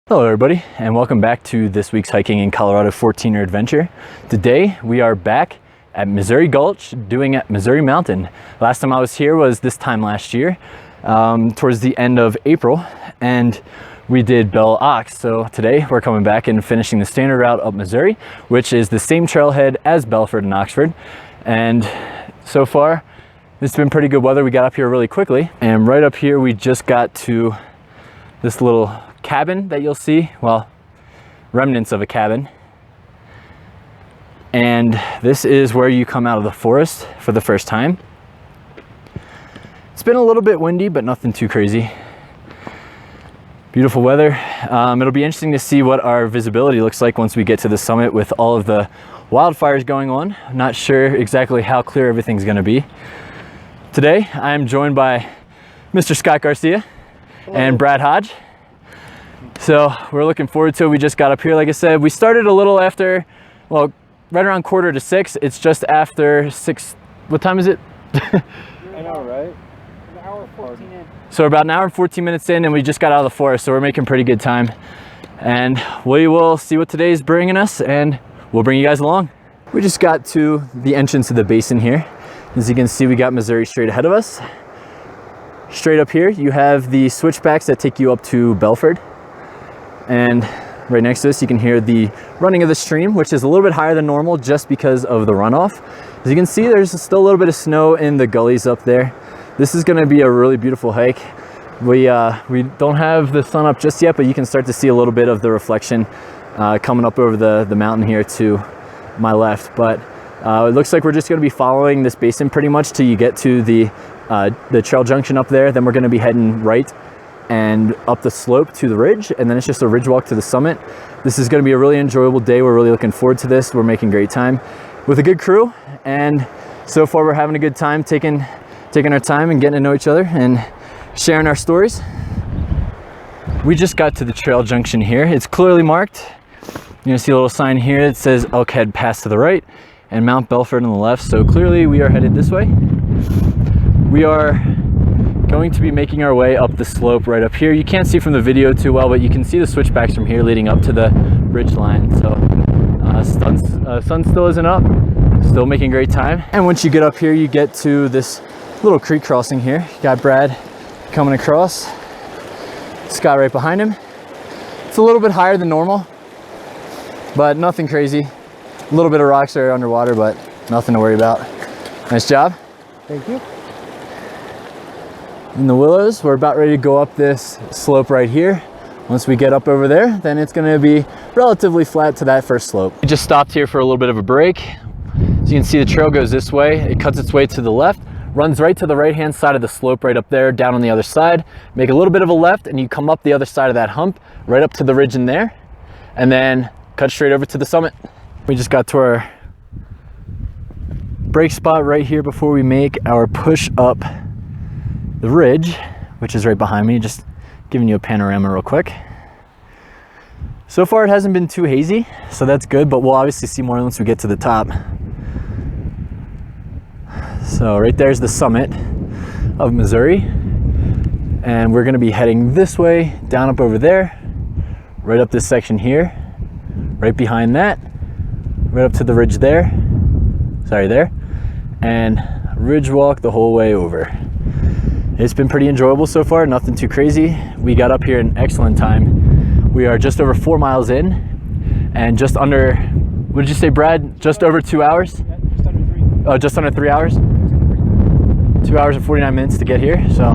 Hello everybody, and welcome back to this week's Hiking in Colorado 14er adventure. Today we are back at Missouri Gulch doing at Missouri Mountain. Last time I was here was this time last year, towards the end of April, and we did Bell Ox. So today we're coming back and finishing the standard route up Missouri, which is the same trailhead as Belford and Oxford. And so far it's been pretty good weather. We got up here really quickly, and right up here we just got to this little cabin that you'll see, well, remnants of a cabin. And this is where you come out of the forest for the first time. It's been a little bit windy, but nothing too crazy. Beautiful weather. It'll be interesting to see what our visibility looks like once we get to the summit with all of the wildfires going on. I'm not sure exactly how clear everything's going to be. Today I am joined by Mr. Scott Garcia. Hello. And Brad Hodge. So we're looking forward to it. We just got up here, like I said. We started a little after, well, right around 5:45. It's just after 6. What time is it? I know, right? An hour 14 in. So we're about an hour and 14 minutes in, and we just got out of the forest, so we're making pretty good time. And we will see what today's bringing us, and we'll bring you guys along. We just got to the entrance of the basin here. As you can see, we got Missouri straight ahead of us. Straight up here, you have the switchbacks that take you up to Belford. And right next to us, you can hear the running of the stream, which is a little bit higher than normal just because of the runoff. As you can see, there's still a little bit of snow in the gullies up there. This is going to be a really beautiful hike. We don't have the sun up just yet, but you can start to see a little bit of the reflection coming up over the mountain here to my left. But it looks like we're just going to be following this basin pretty much till you get to the trail junction up there. Then we're going to be heading right and up the slope to the ridge, and then it's just a ridge walk to the summit. This is going to be a really enjoyable day. We're really looking forward to this. We're making great time with a good crew, and so far we're having a good time taking our time and getting to know each other and sharing our stories. We just got to the trail junction here. It's clearly marked. You're going to see a little sign here that says Elkhead Pass to the right and Mount Belford on the left, so clearly we are headed this way. We are going to be making our way up the slope right up here. You can't see from the video too well, but you can see the switchbacks from here leading up to the ridge line. So sun still isn't up, still making great time. And once you get up here, you get to this little creek crossing here. You got Brad coming across, Scott right behind him. It's a little bit higher than normal, but nothing crazy. A little bit of rocks are underwater, but nothing to worry about. Nice job. Thank you. In the willows, we're about ready to go up this slope right here. Once we get up over there, then it's going to be relatively flat to that first slope. We just stopped here for a little bit of a break. As you can see, the trail goes this way. It cuts its way to the left, runs right to the right hand side of the slope right up there, down on the other side. Make a little bit of a left, and you come up the other side of that hump, right up to the ridge in there, and then cut straight over to the summit. We just got to our break spot right here before we make our push up the ridge, which is right behind me. Just giving you a panorama real quick. So far it hasn't been too hazy, so that's good, but we'll obviously see more once we get to the top. So right there's the summit of Missouri, and we're going to be heading this way, down up over there, right up this section here, right behind that, right up to the ridge there, and ridge walk the whole way over. It's been pretty enjoyable so far, nothing too crazy. We got up here in excellent time. We are just over 4 miles in, and just under, what did you say, Brad? Just over 2 hours? Yeah, just under 3. Oh, just under 3 hours? 2 hours and 49 minutes to get here, so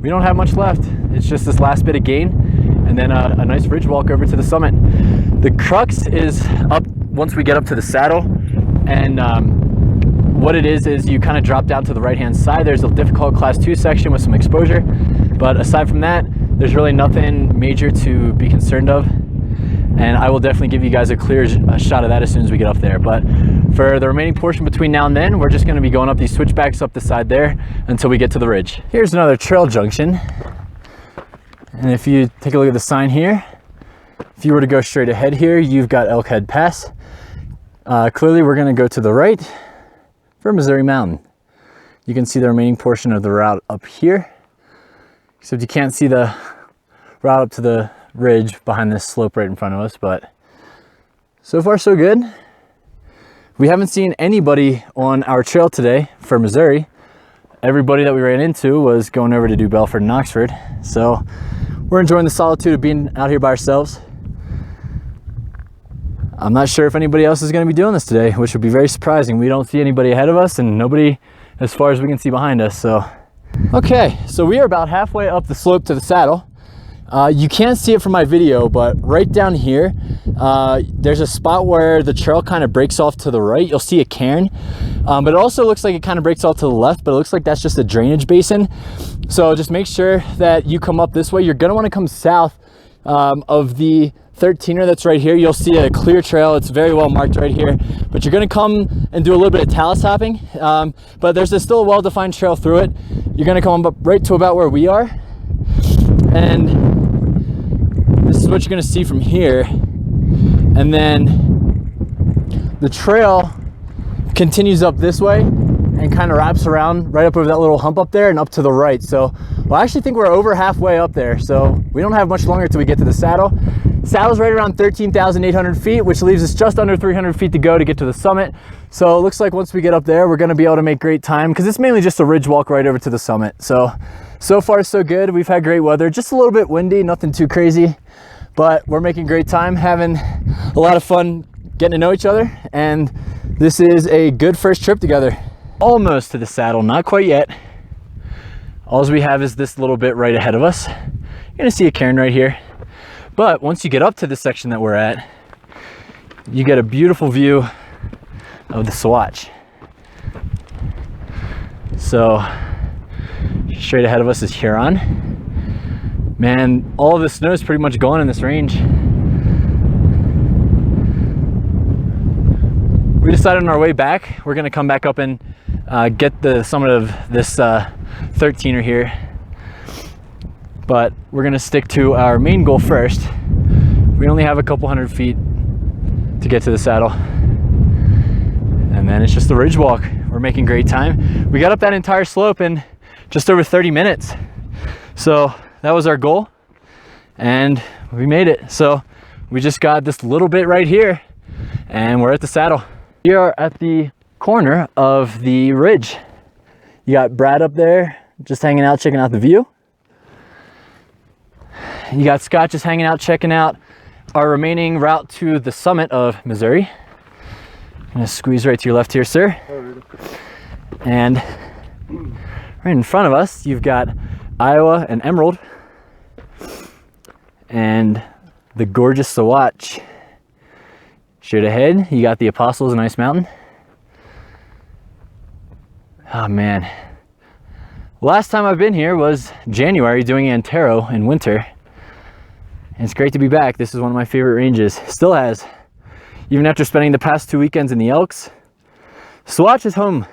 we don't have much left. It's just this last bit of gain, and then a nice ridge walk over to the summit. The crux is up once we get up to the saddle, and what it is you kind of drop down to the right hand side. There's a difficult class 2 section with some exposure, but aside from that, there's really nothing major to be concerned of, and I will definitely give you guys a clear shot of that as soon as we get up there. But for the remaining portion between now and then, we're just going to be going up these switchbacks up the side there until we get to the ridge. Here's another trail junction, and if you take a look at the sign here, if you were to go straight ahead here, you've got Elkhead Pass. Clearly we're going to go to the right for Missouri Mountain. You can see the remaining portion of the route up here, except you can't see the route up to the ridge behind this slope right in front of us, but so far so good. We haven't seen anybody on our trail today for Missouri. Everybody that we ran into was going over to do Belford and Oxford. So we're enjoying the solitude of being out here by ourselves. I'm not sure if anybody else is going to be doing this today, which would be very surprising. We don't see anybody ahead of us and nobody as far as we can see behind us. So, okay, so we are about halfway up the slope to the saddle. You can't see it from my video, but right down here, there's a spot where the trail kind of breaks off to the right. You'll see a cairn, but it also looks like it kind of breaks off to the left, but it looks like that's just a drainage basin. So just make sure that you come up this way. You're gonna wanna come south of the 13er that's right here. You'll see a clear trail. It's very well marked right here, but you're gonna come and do a little bit of talus hopping, but there's still a well-defined trail through it. You're gonna come up right to about where we are, and this is what you're gonna see from here. And then the trail continues up this way and kind of wraps around right up over that little hump up there and up to the right. So well, I actually think we're over halfway up there. So we don't have much longer till we get to the saddle. Saddle's right around 13,800 feet, which leaves us just under 300 feet to go to get to the summit. So it looks like once we get up there, we're gonna be able to make great time because it's mainly just a ridge walk right over to the summit. So far so good. We've had great weather, just a little bit windy, nothing too crazy, but we're making great time, having a lot of fun getting to know each other. And this is a good first trip together. Almost to the saddle, not quite yet. All we have is this little bit right ahead of us. You're gonna see a cairn right here. But once you get up to the section that we're at, you get a beautiful view of the Sawatch. So straight ahead of us is Huron. Man, all of the snow is pretty much gone in this range. We decided on our way back, we're gonna come back up and get the summit of this 13er here. But we're gonna stick to our main goal first. We only have a couple hundred feet to get to the saddle. And then it's just the ridge walk. We're making great time. We got up that entire slope in just over 30 minutes. So that was our goal and we made it. So we just got this little bit right here and we're at the saddle. We are at the corner of the ridge. You got Brad up there just hanging out, checking out the view. You got Scott just hanging out, checking out our remaining route to the summit of Missouri. I'm gonna squeeze right to your left here, sir. And right in front of us, you've got Iowa and Emerald and the gorgeous Sawatch. Straight ahead, you got the Apostles and Ice Mountain. Oh man. Last time I've been here was January doing Antero in winter. And it's great to be back. This is one of my favorite ranges. Still has. Even after spending the past 2 weekends in the Elks, Sawatch is home.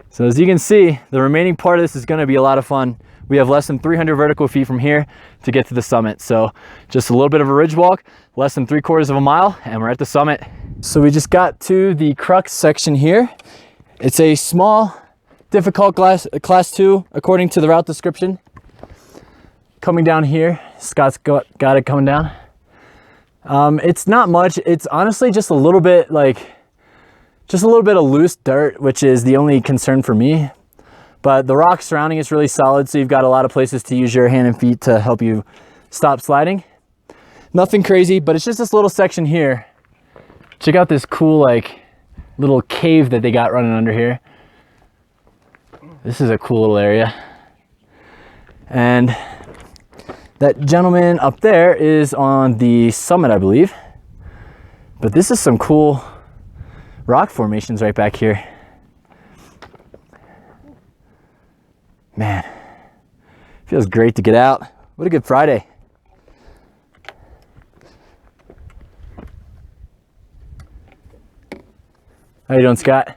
So as you can see, the remaining part of this is gonna be a lot of fun. We have less than 300 vertical feet from here to get to the summit. So just a little bit of a ridge walk, less than 3/4 of a mile, and we're at the summit. So we just got to the crux section here. It's a small, difficult class 2, according to the route description. Coming down here, Scott's got it coming down. It's not much. It's honestly just a little bit of loose dirt, which is the only concern for me. But the rock surrounding is really solid, so you've got a lot of places to use your hand and feet to help you stop sliding. Nothing crazy, but it's just this little section here. Check out this cool little cave that they got running under here. This is a cool little area. And that gentleman up there is on the summit, I believe. But this is some cool rock formations right back here. Man, feels great to get out. What a good Friday. How you doing, Scott?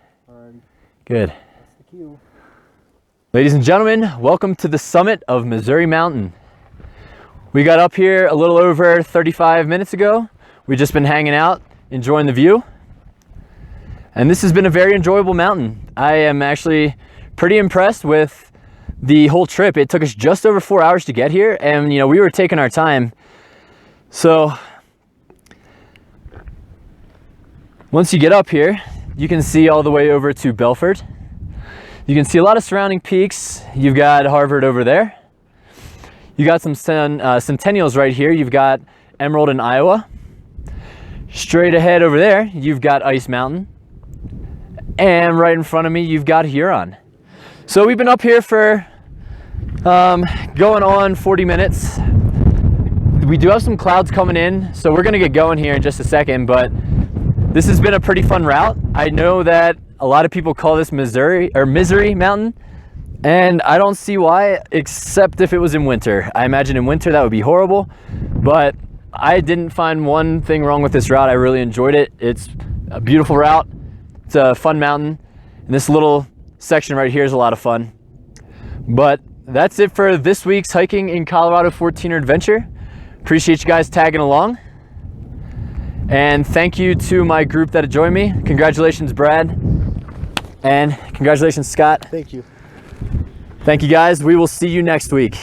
Good. That's the cue. Ladies and gentlemen, welcome to the summit of Missouri Mountain. We got up here a little over 35 minutes ago. We've just been hanging out, enjoying the view. And this has been a very enjoyable mountain. I am actually pretty impressed with the whole trip, it took us just over 4 hours to get here, and you know, we were taking our time. So once you get up here, you can see all the way over to Belford. You can see a lot of surrounding peaks. You've got Harvard over there. You got some centennials right here. You've got Emerald in Iowa. Straight ahead over there, you've got Ice Mountain. And right in front of me, you've got Huron. So we've been up here for going on 40 minutes. We do have some clouds coming in, so we're gonna get going here in just a second, but this has been a pretty fun route. I know that a lot of people call this Misery Mountain, and I don't see why, except if it was in winter. I imagine in winter that would be horrible, but I didn't find one thing wrong with this route. I really enjoyed it. It's a beautiful route. It's a fun mountain, and this little section right here is a lot of fun. But that's it for this week's Hiking in Colorado 14er adventure. Appreciate you guys tagging along. And thank you to my group that joined me. Congratulations, Brad. And congratulations, Scott. Thank you. Thank you guys. We will see you next week.